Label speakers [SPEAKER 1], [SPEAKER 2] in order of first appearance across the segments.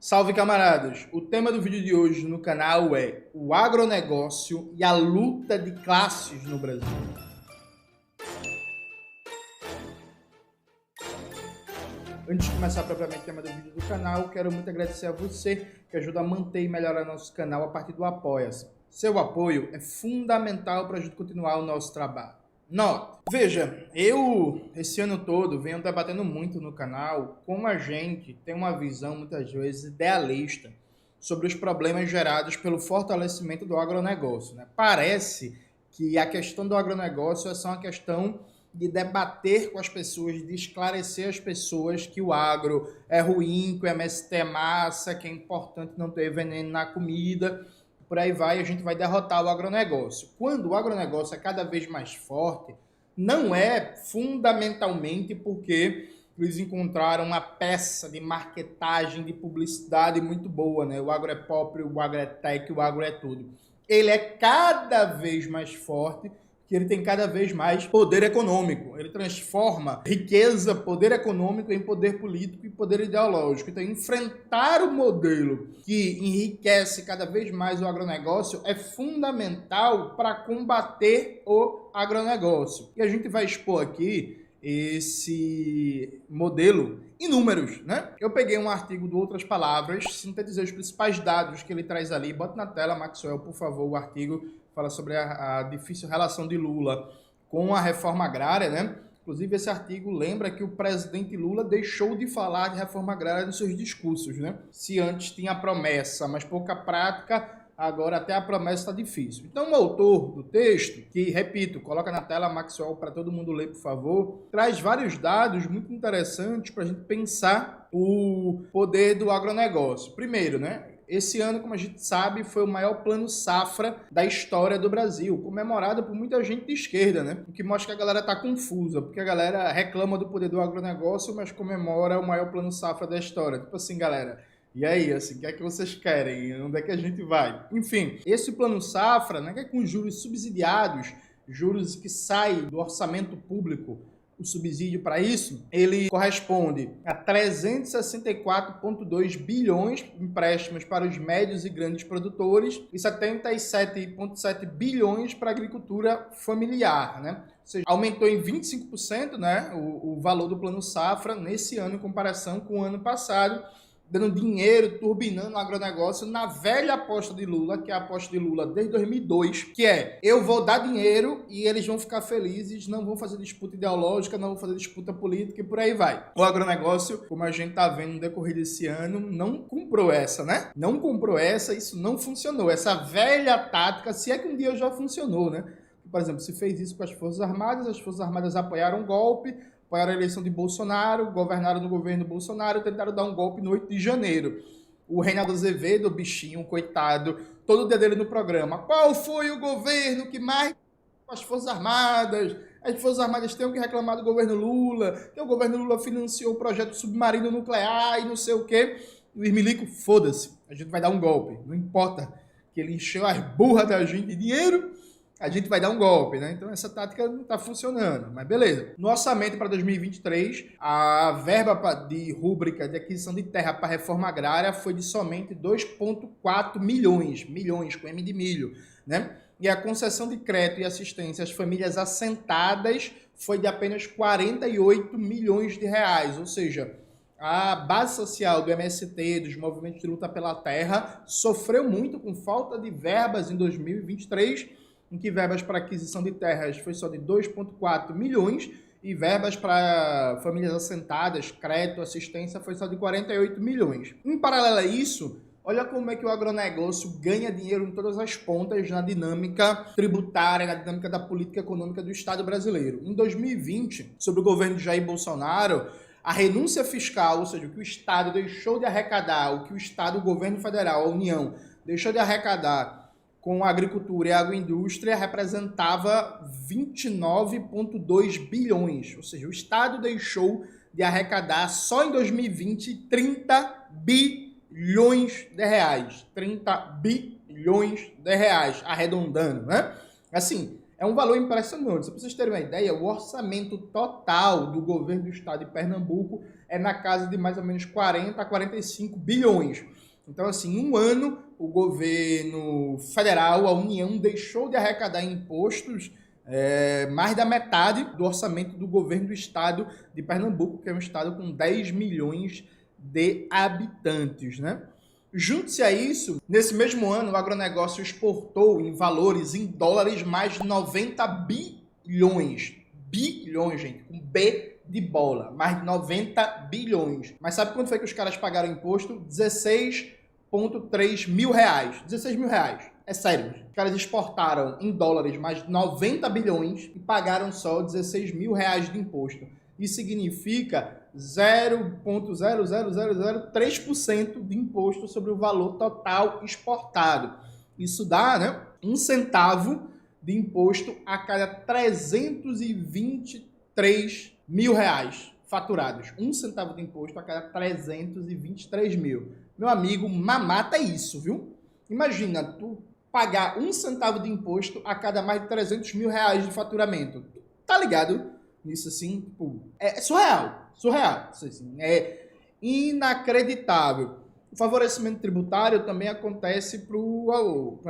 [SPEAKER 1] Salve, camaradas! O tema do vídeo de hoje no canal é o agronegócio e a luta de classes no Brasil. Antes de começar propriamente o tema do vídeo do canal, quero muito agradecer a você que ajuda a manter e melhorar nosso canal a partir do Apoia-se. Seu apoio é fundamental para a gente continuar o nosso trabalho. Nota. Veja, eu esse ano todo venho debatendo muito no canal como a gente tem uma visão muitas vezes idealista sobre os problemas gerados pelo fortalecimento do agronegócio, né? Parece que a questão do agronegócio é só uma questão de debater com as pessoas, de esclarecer as pessoas que o agro é ruim, que o MST é massa, que é importante não ter veneno na comida. Por aí vai, a gente vai derrotar o agronegócio. Quando o agronegócio é cada vez mais forte, não é fundamentalmente porque eles encontraram uma peça de marketagem, de publicidade muito boa, né? O agro é pop, o agro é tech, o agro é tudo. Ele é cada vez mais forte, que ele tem cada vez mais poder econômico. Ele transforma riqueza, poder econômico em poder político e poder ideológico. Então, enfrentar o modelo que enriquece cada vez mais o agronegócio é fundamental para combater o agronegócio. E a gente vai expor aqui esse modelo em números, né? Eu peguei um artigo do Outras Palavras, sintetizei os principais dados que ele traz ali. Bota na tela, Maxwell, por favor, o artigo fala sobre a difícil relação de Lula com a reforma agrária, né? Inclusive, esse artigo lembra que o presidente Lula deixou de falar de reforma agrária nos seus discursos, né? Se antes tinha promessa, mas pouca prática, agora até a promessa está difícil. Então, o autor do texto, que, repito, coloca na tela, Maxwell, para todo mundo ler, por favor, traz vários dados muito interessantes para a gente pensar o poder do agronegócio. Primeiro, né? Esse ano, como a gente sabe, foi o maior plano safra da história do Brasil, comemorado por muita gente de esquerda, né? O que mostra que a galera tá confusa, porque a galera reclama do poder do agronegócio, mas comemora o maior plano safra da história. Tipo assim, galera, e aí, assim, o que é que vocês querem? Onde é que a gente vai? Enfim, esse plano safra, né, que é com juros subsidiados, juros que saem do orçamento público, o subsídio para isso, ele corresponde a 364,2 bilhões de empréstimos para os médios e grandes produtores e 77,7 bilhões para a agricultura familiar, né? Ou seja, aumentou em 25%, né, o valor do Plano Safra nesse ano em comparação com o ano passado, dando dinheiro, turbinando o agronegócio na velha aposta de Lula, que é a aposta de Lula desde 2002, que é, eu vou dar dinheiro e eles vão ficar felizes, não vão fazer disputa ideológica, não vão fazer disputa política e por aí vai. O agronegócio, como a gente tá vendo no decorrer desse ano, não comprou essa, né? Não comprou essa, isso não funcionou. Essa velha tática, se é que um dia já funcionou, né? Por exemplo, se fez isso com as Forças Armadas apoiaram o golpe, apoiaram a eleição de Bolsonaro, governaram no governo Bolsonaro, tentaram dar um golpe no 8 de janeiro. O Reinaldo Azevedo, o bichinho, coitado, todo dia dele no programa. Qual foi o governo que mais as Forças Armadas? As Forças Armadas têm que reclamar do governo Lula, que o governo Lula financiou o projeto submarino nuclear e não sei o quê. Luiz Milico, foda-se, a gente vai dar um golpe. Não importa que ele encheu as burras da gente de dinheiro, a gente vai dar um golpe, né? Então essa tática não está funcionando, mas beleza. No orçamento para 2023, a verba de rúbrica de aquisição de terra para reforma agrária foi de somente 2,4 milhões com M de milho, né? E a concessão de crédito e assistência às famílias assentadas foi de apenas 48 milhões de reais, ou seja, a base social do MST, dos movimentos de luta pela terra, sofreu muito com falta de verbas em 2023, em que verbas para aquisição de terras foi só de 2,4 milhões e verbas para famílias assentadas, crédito, assistência, foi só de 48 milhões. Em paralelo a isso, olha como é que o agronegócio ganha dinheiro em todas as pontas na dinâmica tributária, na dinâmica da política econômica do Estado brasileiro. Em 2020, sob o governo de Jair Bolsonaro, a renúncia fiscal, ou seja, o que o Estado deixou de arrecadar, o que o Estado, o governo federal, a União, deixou de arrecadar com a agricultura e a agroindústria, representava 29,2 bilhões. Ou seja, o Estado deixou de arrecadar só em 2020 30 bilhões de reais. 30 bilhões de reais, arredondando, né? Assim, É um valor impressionante. Só para vocês terem uma ideia, o orçamento total do governo do estado de Pernambuco é na casa de mais ou menos 40 a 45 bilhões. Então, assim, em um ano, o governo federal, a União, deixou de arrecadar impostos mais da metade do orçamento do governo do estado de Pernambuco, que é um estado com 10 milhões de habitantes, né? Junte-se a isso, nesse mesmo ano, o agronegócio exportou em valores, em dólares, mais de 90 bilhões. Bilhões, gente, com B de bola, mais de 90 bilhões. Mas sabe quanto foi que os caras pagaram imposto? 16,3 mil reais. 16 mil reais. É sério. Os caras exportaram em dólares mais de 90 bilhões e pagaram só 16 mil reais de imposto. Isso significa 0,00003% de imposto sobre o valor total exportado. Isso dá, né, 1 centavo de imposto a cada 323 mil reais faturados. 1 centavo de imposto a cada 323 mil. Meu amigo, mamata é isso, viu? Imagina, tu pagar 1 centavo de imposto a cada mais de 300 mil reais de faturamento. Tá ligado? Isso assim, tipo, é surreal. Surreal. Isso assim, é inacreditável. O favorecimento tributário também acontece para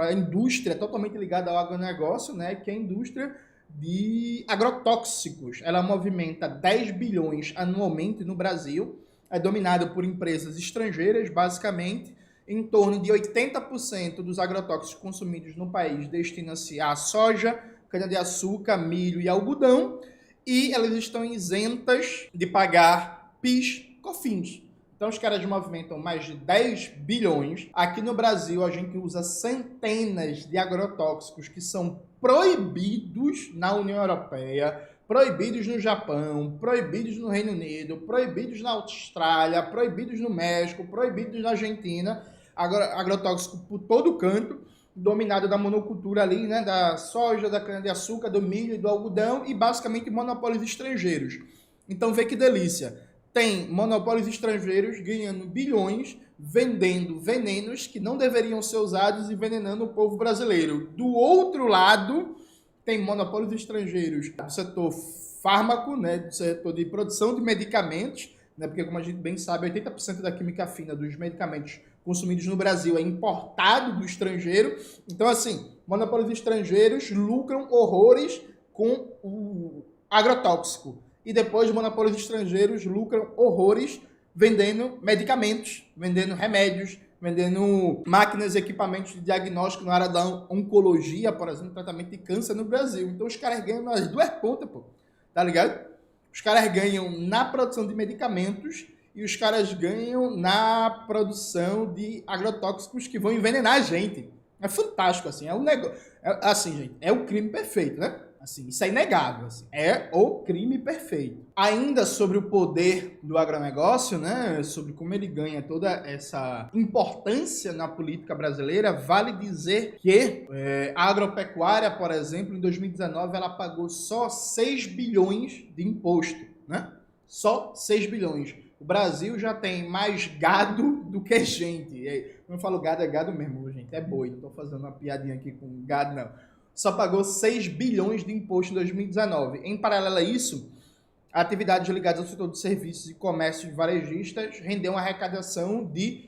[SPEAKER 1] a indústria totalmente ligada ao agronegócio, né, que é a indústria de agrotóxicos. Ela movimenta 10 bilhões anualmente no Brasil, é dominada por empresas estrangeiras, basicamente. Em torno de 80% dos agrotóxicos consumidos no país destinam-se à soja, cana-de-açúcar, milho e algodão, e elas estão isentas de pagar PIS, COFINS. Então os caras movimentam mais de 10 bilhões. Aqui no Brasil a gente usa centenas de agrotóxicos que são proibidos na União Europeia, proibidos no Japão, proibidos no Reino Unido, proibidos na Austrália, proibidos no México, proibidos na Argentina, agrotóxico por todo canto, dominado da monocultura ali, né, da soja, da cana-de-açúcar, do milho, do algodão e basicamente monopólios estrangeiros. Então vê que delícia. Tem monopólios estrangeiros ganhando bilhões, vendendo venenos que não deveriam ser usados e envenenando o povo brasileiro. Do outro lado, tem monopólios estrangeiros do setor fármaco, né, do setor de produção de medicamentos, né, porque como a gente bem sabe, 80% da química fina dos medicamentos consumidos no Brasil é importado do estrangeiro. Então, assim, monopólios estrangeiros lucram horrores com o agrotóxico. E depois, monopólios estrangeiros lucram horrores vendendo medicamentos, vendendo remédios, vendendo máquinas e equipamentos de diagnóstico na área da oncologia, por exemplo, tratamento de câncer no Brasil. Então, os caras ganham nas duas pontas, pô. Tá ligado? Os caras ganham na produção de medicamentos e os caras ganham na produção de agrotóxicos que vão envenenar a gente. É fantástico, assim. É um negócio. Assim, gente, é o crime perfeito, né? Assim, isso é inegável. Assim. É o crime perfeito. Ainda sobre o poder do agronegócio, né? Sobre como ele ganha toda essa importância na política brasileira, vale dizer que a agropecuária, por exemplo, em 2019, ela pagou só 6 bilhões de imposto, né? Só 6 bilhões. O Brasil já tem mais gado do que gente. Quando eu falo gado, é gado mesmo, gente. É boi. Não estou fazendo uma piadinha aqui com gado, não. Só pagou 6 bilhões de imposto em 2019. Em paralelo a isso, atividades ligadas ao setor de serviços e comércios varejistas rendeu uma arrecadação de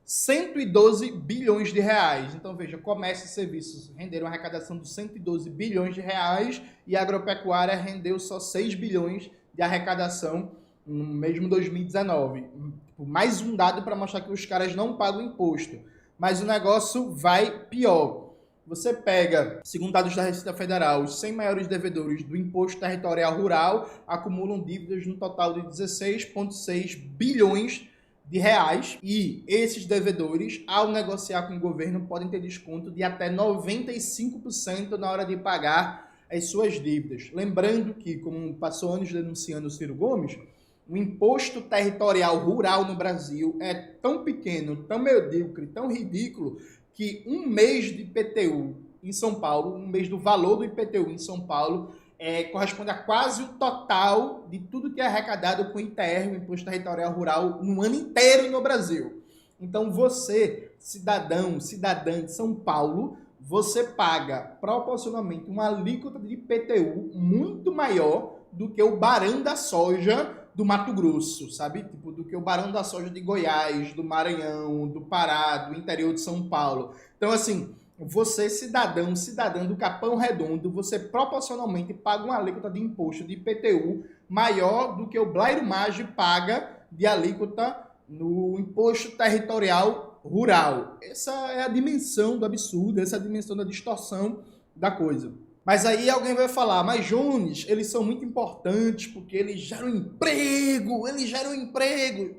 [SPEAKER 1] 112 bilhões de reais. Então, veja, comércio e serviços renderam uma arrecadação de 112 bilhões de reais e a agropecuária rendeu só 6 bilhões de arrecadação no mesmo 2019. Mais um dado para mostrar que os caras não pagam imposto. Mas o negócio vai pior. Você pega, segundo dados da Receita Federal, os 100 maiores devedores do Imposto Territorial Rural acumulam dívidas no total de 16,6 bilhões de reais. E esses devedores, ao negociar com o governo, podem ter desconto de até 95% na hora de pagar as suas dívidas. Lembrando que, como passou anos denunciando o Ciro Gomes, o imposto territorial rural no Brasil é tão pequeno, tão medíocre, tão ridículo, que um mês de IPTU em São Paulo, um mês do valor do IPTU em São Paulo, corresponde a quase o total de tudo que é arrecadado com o ITR, o Imposto Territorial Rural, no ano inteiro no Brasil. Então você, cidadão, cidadã de São Paulo, você paga proporcionalmente uma alíquota de IPTU muito maior do que o barão da soja do Mato Grosso, sabe? Tipo, do que o barão da soja de Goiás, do Maranhão, do Pará, do interior de São Paulo. Então, assim, você, cidadã do Capão Redondo, você proporcionalmente paga uma alíquota de imposto de IPTU maior do que o Blairo Maggi paga de alíquota no imposto territorial rural. Essa é a dimensão do absurdo, essa é a dimensão da distorção da coisa. Mas aí alguém vai falar, mas Jones, eles são muito importantes porque eles geram emprego,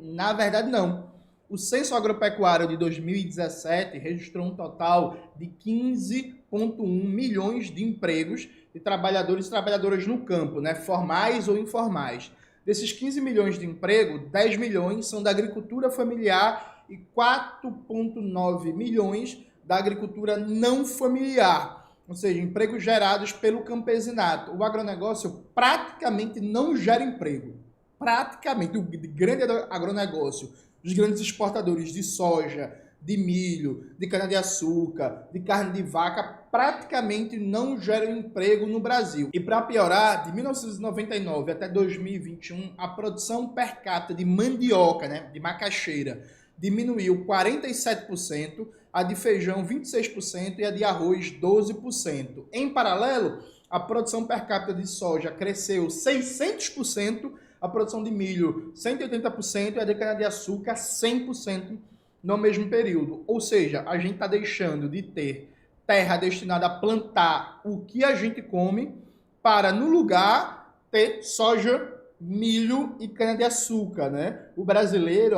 [SPEAKER 1] Na verdade, não. O Censo Agropecuário de 2017 registrou um total de 15,1 milhões de empregos de trabalhadores e trabalhadoras no campo, né, formais ou informais. Desses 15 milhões de emprego, 10 milhões são da agricultura familiar e 4,9 milhões da agricultura não familiar. Ou seja, empregos gerados pelo campesinato. O agronegócio praticamente não gera emprego. Praticamente. O grande agronegócio, os grandes exportadores de soja, de milho, de cana-de-açúcar, de carne de vaca, praticamente não geram emprego no Brasil. E para piorar, de 1999 até 2021, a produção per capita de mandioca, né, de macaxeira, diminuiu 47%, a de feijão 26% e a de arroz 12%. Em paralelo, a produção per capita de soja cresceu 600%, a produção de milho 180% e a de cana-de-açúcar 100% no mesmo período. Ou seja, a gente está deixando de ter terra destinada a plantar o que a gente come para, no lugar, ter soja, milho e cana-de-açúcar, né? O brasileiro,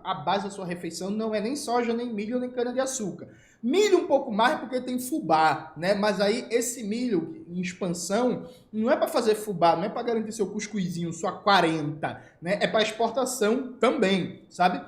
[SPEAKER 1] a base da sua refeição não é nem soja, nem milho, nem cana-de-açúcar. Milho um pouco mais porque tem fubá, né? Mas aí esse milho em expansão não é para fazer fubá, não é para garantir seu cuscuzinho, sua 40, né? É para exportação também, sabe?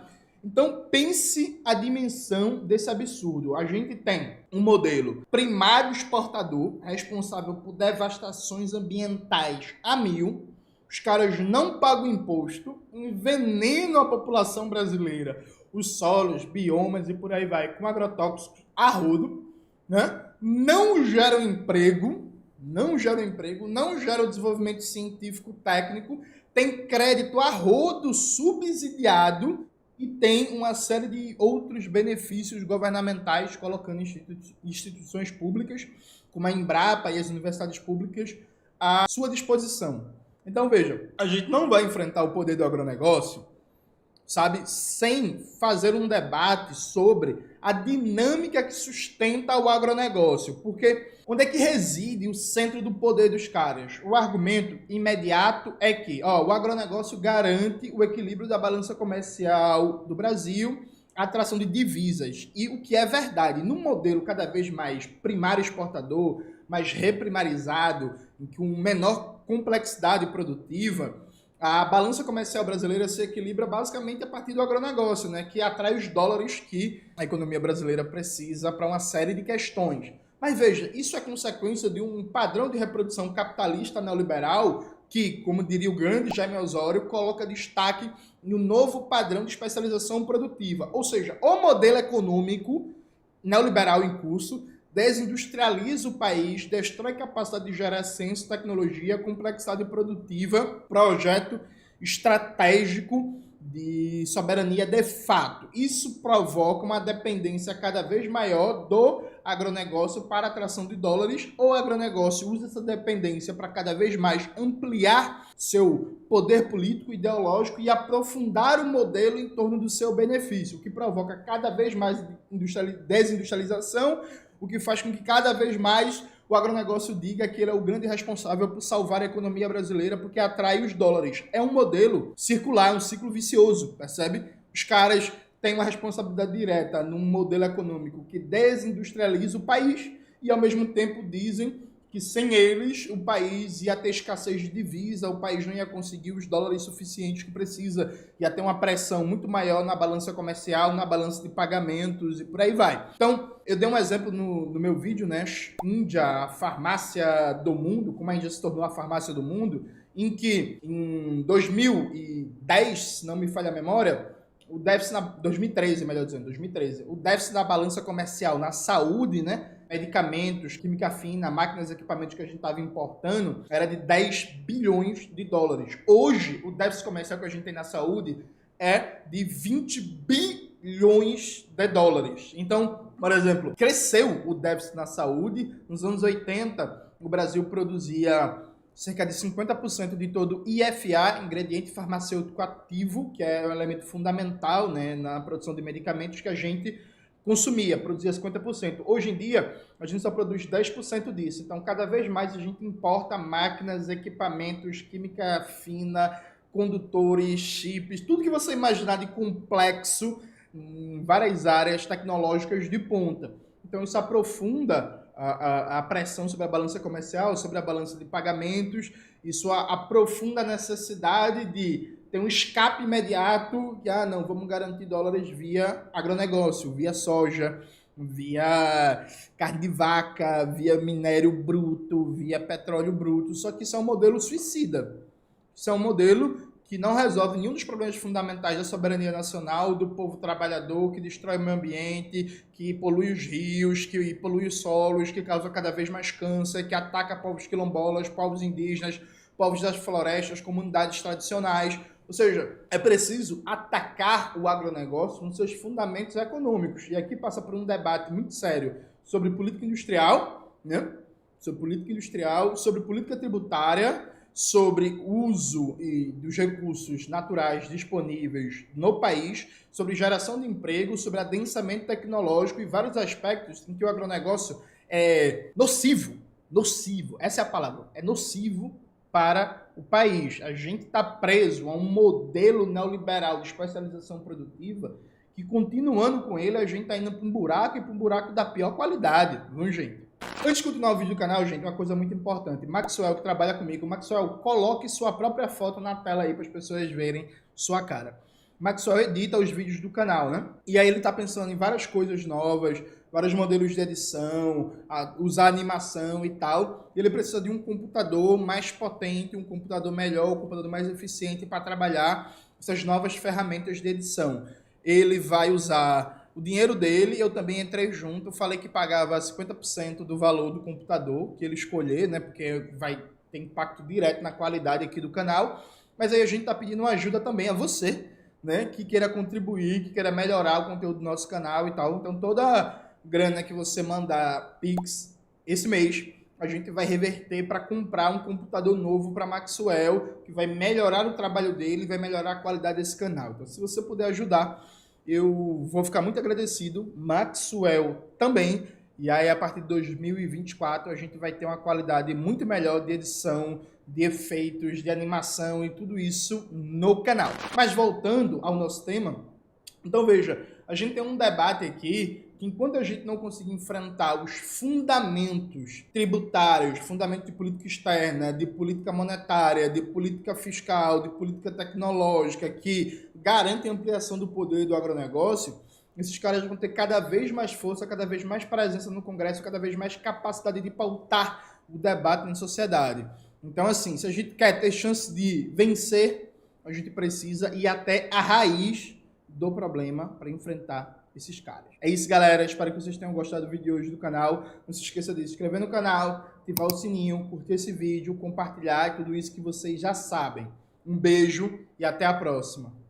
[SPEAKER 1] Então pense a dimensão desse absurdo. A gente tem um modelo primário exportador, responsável por devastações ambientais a mil. Os caras não pagam imposto, envenenam a população brasileira, os solos, biomas e por aí vai, com agrotóxicos a rodo, né? Não geram emprego, não geram desenvolvimento científico técnico, tem crédito a rodo subsidiado e tem uma série de outros benefícios governamentais, colocando instituições públicas, como a Embrapa e as universidades públicas, à sua disposição. Então, veja, a gente não vai enfrentar o poder do agronegócio, sabe, sem fazer um debate sobre a dinâmica que sustenta o agronegócio. Porque onde é que reside o centro do poder dos caras? O argumento imediato é que o agronegócio garante o equilíbrio da balança comercial do Brasil, a atração de divisas. E o que é verdade, num modelo cada vez mais primário exportador, mais reprimarizado, com menor complexidade produtiva, a balança comercial brasileira se equilibra basicamente a partir do agronegócio, né, que atrai os dólares que a economia brasileira precisa para uma série de questões. Mas veja, isso é consequência de um padrão de reprodução capitalista neoliberal que, como diria o grande Jaime Osório, coloca destaque no novo padrão de especialização produtiva. Ou seja, o modelo econômico neoliberal em curso desindustrializa o país, destrói capacidade de gerar ciência, tecnologia, complexidade produtiva, projeto estratégico de soberania de fato. Isso provoca uma dependência cada vez maior do agronegócio para a atração de dólares, ou o agronegócio usa essa dependência para cada vez mais ampliar seu poder político, ideológico e aprofundar o modelo em torno do seu benefício, o que provoca cada vez mais desindustrialização, o que faz com que cada vez mais o agronegócio diga que ele é o grande responsável por salvar a economia brasileira porque atrai os dólares. É um modelo circular, um ciclo vicioso, percebe? Os caras têm uma responsabilidade direta num modelo econômico que desindustrializa o país e, ao mesmo tempo, dizem que sem eles o país ia ter escassez de divisa, o país não ia conseguir os dólares suficientes que precisa, ia ter uma pressão muito maior na balança comercial, na balança de pagamentos e por aí vai. Então, eu dei um exemplo no meu vídeo, né? Índia, a farmácia do mundo, como a Índia se tornou a farmácia do mundo, em que em 2010, se não me falha a memória, o déficit 2013, melhor dizendo, 2013, o déficit da balança comercial na saúde, né, medicamentos, química fina, máquinas e equipamentos que a gente estava importando era de 10 bilhões de dólares. Hoje, o déficit comercial que a gente tem na saúde é de 20 bilhões de dólares. Então, por exemplo, cresceu o déficit na saúde. Nos anos 80, o Brasil produzia cerca de 50% de todo IFA, ingrediente farmacêutico ativo, que é um elemento fundamental, né, na produção de medicamentos que a gente consumia, produzia 50%. Hoje em dia, a gente só produz 10% disso. Então, cada vez mais a gente importa máquinas, equipamentos, química fina, condutores, chips, tudo que você imaginar de complexo em várias áreas tecnológicas de ponta. Então, isso aprofunda a pressão sobre a balança comercial, sobre a balança de pagamentos, isso aprofunda a necessidade de ter um escape imediato, que, não, vamos garantir dólares via agronegócio, via soja, via carne de vaca, via minério bruto, via petróleo bruto, só que isso é um modelo suicida. Isso é um modelo que não resolve nenhum dos problemas fundamentais da soberania nacional, do povo trabalhador, que destrói o meio ambiente, que polui os rios, que polui os solos, que causa cada vez mais câncer, que ataca povos quilombolas, povos indígenas, povos das florestas, comunidades tradicionais. Ou seja, é preciso atacar o agronegócio nos seus fundamentos econômicos. E aqui passa por um debate muito sério sobre política industrial, né? Sobre política industrial, sobre política tributária, sobre o uso dos recursos naturais disponíveis no país, sobre geração de emprego, sobre adensamento tecnológico e vários aspectos em que o agronegócio é nocivo, essa é a palavra, é nocivo para o país. A gente está preso a um modelo neoliberal de especialização produtiva que, continuando com ele, a gente está indo para um buraco e para um buraco da pior qualidade, viu, gente? Antes de continuar o vídeo do canal, gente, uma coisa muito importante. Maxwell, que trabalha comigo, Maxwell, coloque sua própria foto na tela aí para as pessoas verem sua cara. Maxwell edita os vídeos do canal, né? E aí ele está pensando em várias coisas novas, vários modelos de edição, usar animação e tal. E ele precisa de um computador mais potente, um computador melhor, um computador mais eficiente para trabalhar essas novas ferramentas de edição. Ele vai usar o dinheiro dele, eu também entrei junto, falei que pagava 50% do valor do computador que ele escolher, né? Porque vai ter impacto direto na qualidade aqui do canal. Mas aí a gente está pedindo ajuda também a você, né? Que queira contribuir, que queira melhorar o conteúdo do nosso canal e tal. Então toda grana que você mandar Pix esse mês, a gente vai reverter para comprar um computador novo para Maxwell, que vai melhorar o trabalho dele, vai melhorar a qualidade desse canal. Então, se você puder ajudar, eu vou ficar muito agradecido. Maxwell também. E aí, a partir de 2024, a gente vai ter uma qualidade muito melhor de edição, de efeitos, de animação e tudo isso no canal. Mas voltando ao nosso tema, então veja, a gente tem um debate aqui que, enquanto a gente não conseguir enfrentar os fundamentos tributários, fundamentos de política externa, de política monetária, de política fiscal, de política tecnológica, que garantem a ampliação do poder do agronegócio, esses caras vão ter cada vez mais força, cada vez mais presença no Congresso, cada vez mais capacidade de pautar o debate na sociedade. Então, assim, se a gente quer ter chance de vencer, a gente precisa ir até a raiz do problema para enfrentar esses caras. É isso, galera. Espero que vocês tenham gostado do vídeo de hoje do canal. Não se esqueça de se inscrever no canal, ativar o sininho, curtir esse vídeo, compartilhar tudo isso que vocês já sabem. Um beijo e até a próxima.